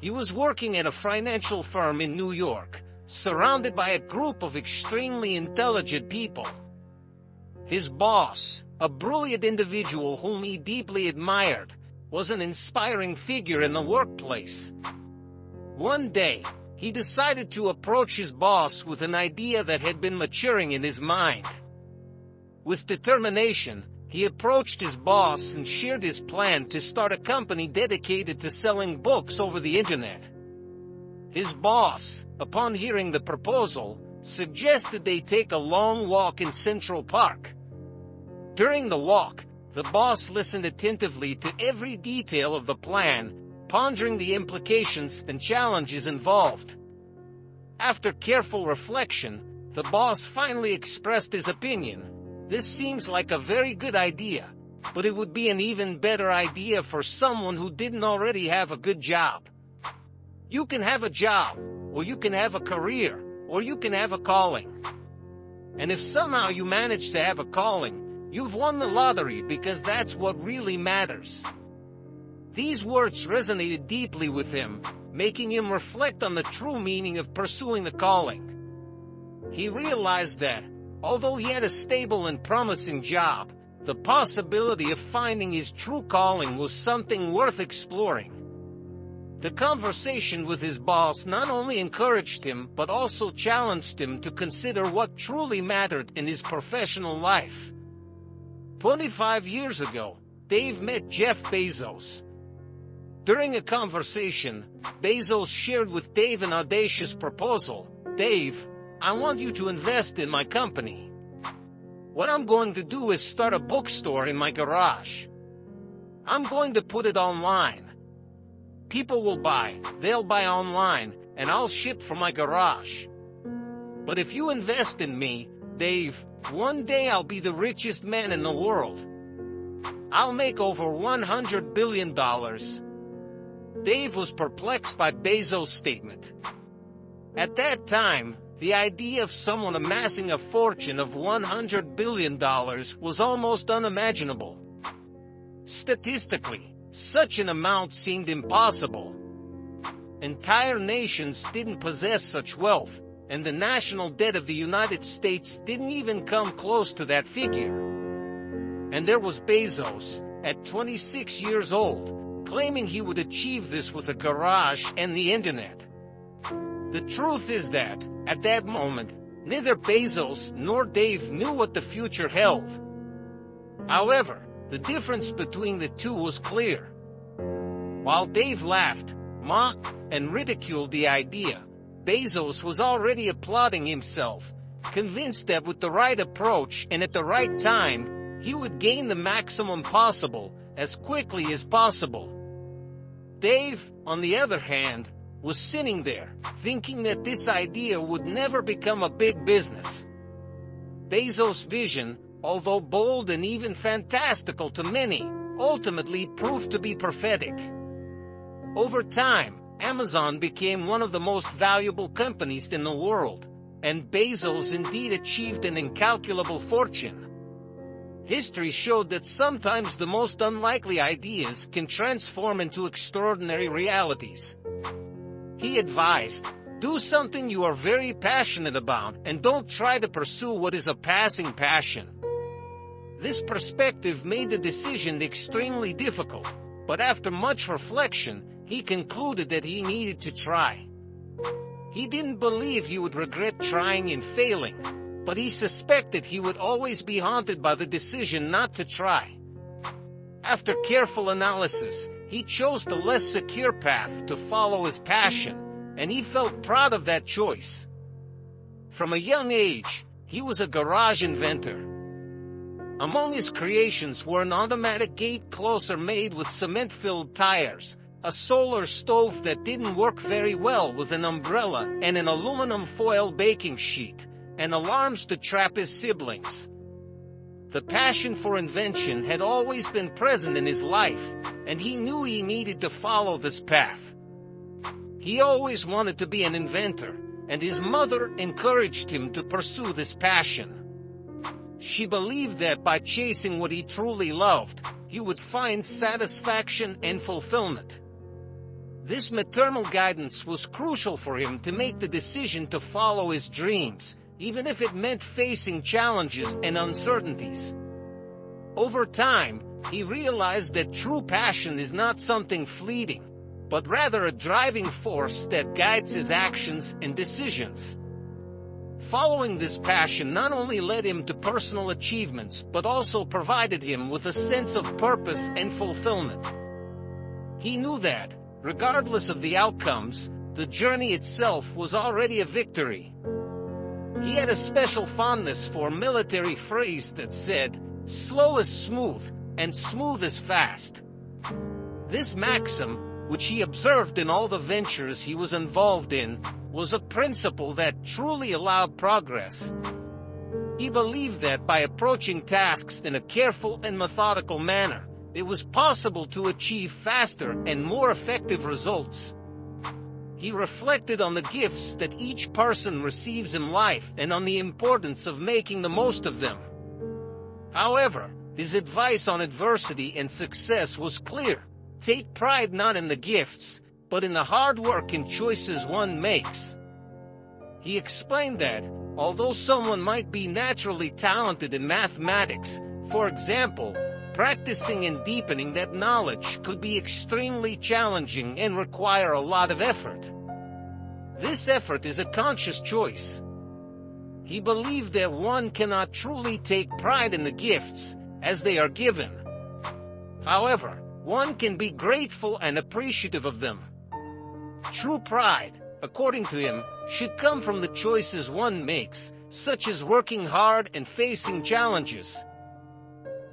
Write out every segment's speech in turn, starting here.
He was working at a financial firm in New York, surrounded by a group of extremely intelligent people. His boss, a brilliant individual whom he deeply admired, was an inspiring figure in the workplace. One day, he decided to approach his boss with an idea that had been maturing in his mind. With determination, he approached his boss and shared his plan to start a company dedicated to selling books over the internet. His boss, upon hearing the proposal, suggested they take a long walk in Central Park. During the walk, the boss listened attentively to every detail of the plan, pondering the implications and challenges involved. After careful reflection, the boss finally expressed his opinion. "This seems like a very good idea, but it would be an even better idea for someone who didn't already have a good job. You can have a job, or you can have a career, or you can have a calling. And if somehow you manage to have a calling, you've won the lottery, because that's what really matters." These words resonated deeply with him, making him reflect on the true meaning of pursuing the calling. He realized that, although he had a stable and promising job, the possibility of finding his true calling was something worth exploring. The conversation with his boss not only encouraged him but also challenged him to consider what truly mattered in his professional life. 25 years ago, Dave met Jeff Bezos. During a conversation, Bezos shared with Dave an audacious proposal. "Dave, I want you to invest in my company. What I'm going to do is start a bookstore in my garage. I'm going to put it online. People will buy, they'll buy online, and I'll ship from my garage. But if you invest in me, Dave, one day I'll be the richest man in the world. I'll make over $100 billion. Dave was perplexed by Bezos' statement. At that time, the idea of someone amassing a fortune of $100 billion was almost unimaginable. Statistically, such an amount seemed impossible. Entire nations didn't possess such wealth, and the national debt of the United States didn't even come close to that figure. And there was Bezos, at 26 years old, claiming he would achieve this with a garage and the internet. The truth is that, at that moment, neither Bezos nor Dave knew what the future held. However, the difference between the two was clear. While Dave laughed, mocked, and ridiculed the idea, Bezos was already applauding himself, convinced that with the right approach and at the right time, he would gain the maximum possible, as quickly as possible. Dave, on the other hand, was sitting there, thinking that this idea would never become a big business. Bezos' vision, although bold and even fantastical to many, ultimately proved to be prophetic. Over time, Amazon became one of the most valuable companies in the world, and Bezos indeed achieved an incalculable fortune. History showed that sometimes the most unlikely ideas can transform into extraordinary realities. He advised, "Do something you are very passionate about, and don't try to pursue what is a passing passion." This perspective made the decision extremely difficult, but after much reflection, he concluded that he needed to try. He didn't believe he would regret trying and failing, but he suspected he would always be haunted by the decision not to try. After careful analysis, he chose the less secure path to follow his passion, and he felt proud of that choice. From a young age, he was a garage inventor. Among his creations were an automatic gate closer made with cement-filled tires, a solar stove that didn't work very well with an umbrella and an aluminum foil baking sheet, and alarms to trap his siblings. The passion for invention had always been present in his life, and he knew he needed to follow this path. He always wanted to be an inventor, and his mother encouraged him to pursue this passion. She believed that by chasing what he truly loved, he would find satisfaction and fulfillment. This maternal guidance was crucial for him to make the decision to follow his dreams, even if it meant facing challenges and uncertainties. Over time, he realized that true passion is not something fleeting, but rather a driving force that guides his actions and decisions. Following this passion not only led him to personal achievements but also provided him with a sense of purpose and fulfillment. He knew that, regardless of the outcomes, the journey itself was already a victory. He had a special fondness for a military phrase that said, "Slow is smooth, and smooth is fast." This maxim, which he observed in all the ventures he was involved in, was a principle that truly allowed progress. He believed that by approaching tasks in a careful and methodical manner, it was possible to achieve faster and more effective results. He reflected on the gifts that each person receives in life and on the importance of making the most of them. However, his advice on adversity and success was clear. Take pride not in the gifts, but in the hard work and choices one makes. He explained that, although someone might be naturally talented in mathematics, for example, practicing and deepening that knowledge could be extremely challenging and require a lot of effort. This effort is a conscious choice. He believed that one cannot truly take pride in the gifts, as they are given. However, one can be grateful and appreciative of them. True pride, according to him, should come from the choices one makes, such as working hard and facing challenges.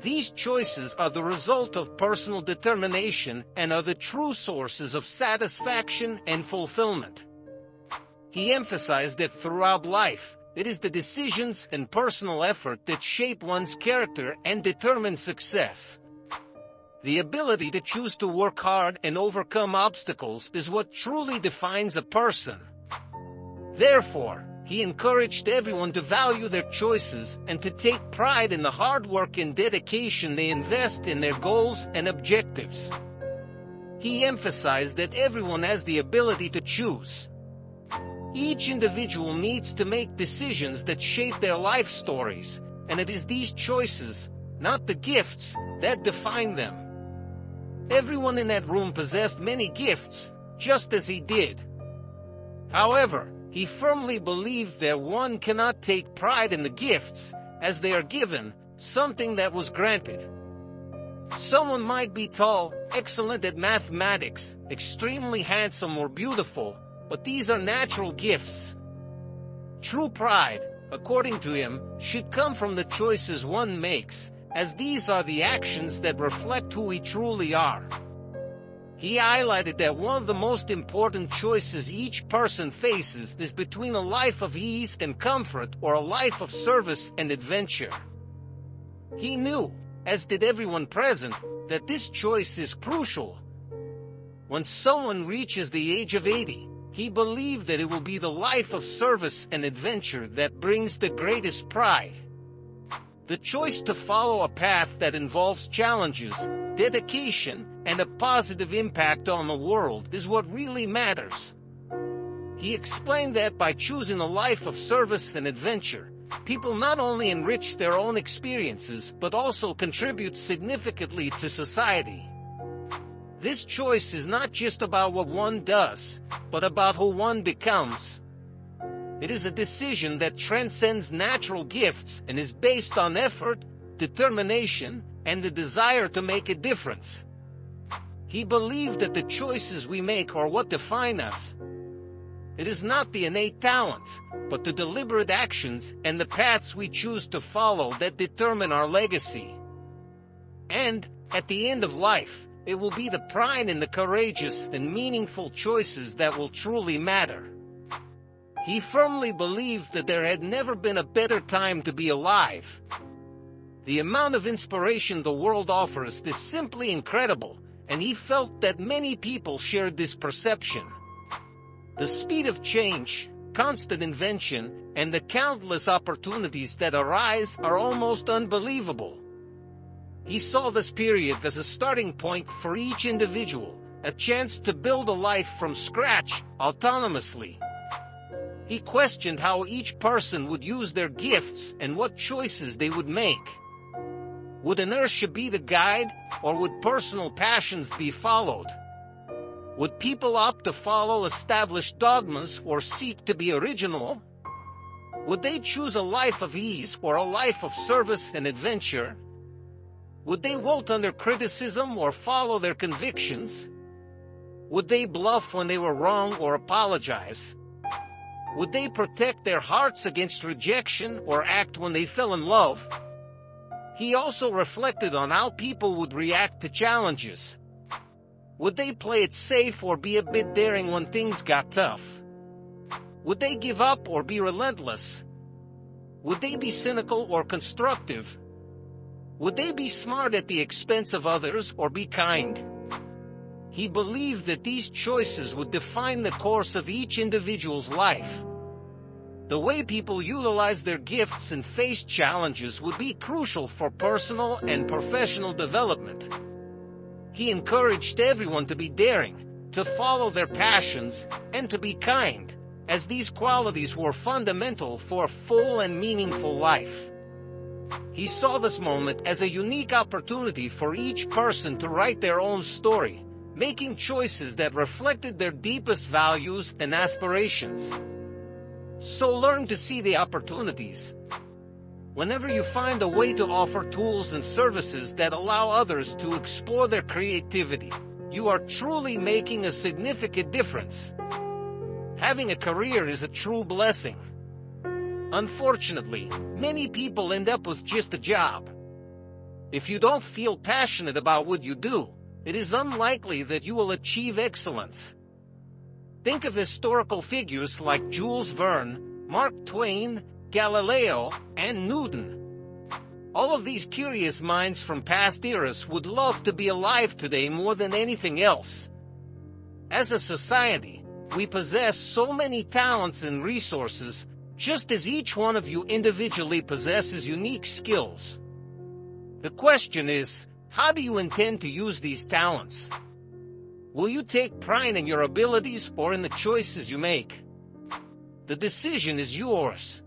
These choices are the result of personal determination and are the true sources of satisfaction and fulfillment. He emphasized that throughout life, it is the decisions and personal effort that shape one's character and determine success. The ability to choose to work hard and overcome obstacles is what truly defines a person. Therefore, he encouraged everyone to value their choices and to take pride in the hard work and dedication they invest in their goals and objectives. He emphasized that everyone has the ability to choose. Each individual needs to make decisions that shape their life stories, and it is these choices, not the gifts, that define them. Everyone in that room possessed many gifts, just as he did. However, he firmly believed that one cannot take pride in the gifts, as they are given, something that was granted. Someone might be tall, excellent at mathematics, extremely handsome or beautiful, but these are natural gifts. True pride, according to him, should come from the choices one makes, as these are the actions that reflect who we truly are. He highlighted that one of the most important choices each person faces is between a life of ease and comfort or a life of service and adventure. He knew, as did everyone present, that this choice is crucial. When someone reaches the age of 80, he believed that it will be the life of service and adventure that brings the greatest pride. The choice to follow a path that involves challenges, dedication, and a positive impact on the world is what really matters. He explained that by choosing a life of service and adventure, people not only enrich their own experiences but also contribute significantly to society. This choice is not just about what one does, but about who one becomes. It is a decision that transcends natural gifts and is based on effort, determination, and the desire to make a difference. He believed that the choices we make are what define us. It is not the innate talents, but the deliberate actions and the paths we choose to follow that determine our legacy. And, at the end of life, it will be the pride in the courageous and meaningful choices that will truly matter. He firmly believed that there had never been a better time to be alive. The amount of inspiration the world offers is simply incredible, and he felt that many people shared this perception. The speed of change, constant invention, and the countless opportunities that arise are almost unbelievable. He saw this period as a starting point for each individual, a chance to build a life from scratch, autonomously. He questioned how each person would use their gifts and what choices they would make. Would inertia be the guide, or would personal passions be followed? Would people opt to follow established dogmas or seek to be original? Would they choose a life of ease or a life of service and adventure? Would they wilt under criticism or follow their convictions? Would they bluff when they were wrong or apologize? Would they protect their hearts against rejection or act when they fell in love? He also reflected on how people would react to challenges. Would they play it safe or be a bit daring when things got tough? Would they give up or be relentless? Would they be cynical or constructive? Would they be smart at the expense of others or be kind? He believed that these choices would define the course of each individual's life. The way people utilize their gifts and face challenges would be crucial for personal and professional development. He encouraged everyone to be daring, to follow their passions, and to be kind, as these qualities were fundamental for a full and meaningful life. He saw this moment as a unique opportunity for each person to write their own story, making choices that reflected their deepest values and aspirations. So learn to see the opportunities. Whenever you find a way to offer tools and services that allow others to explore their creativity, you are truly making a significant difference. Having a career is a true blessing. Unfortunately, many people end up with just a job. If you don't feel passionate about what you do, it is unlikely that you will achieve excellence. Think of historical figures like Jules Verne, Mark Twain, Galileo, and Newton. All of these curious minds from past eras would love to be alive today more than anything else. As a society, we possess so many talents and resources, just as each one of you individually possesses unique skills. The question is, how do you intend to use these talents? Will you take pride in your abilities or in the choices you make? The decision is yours.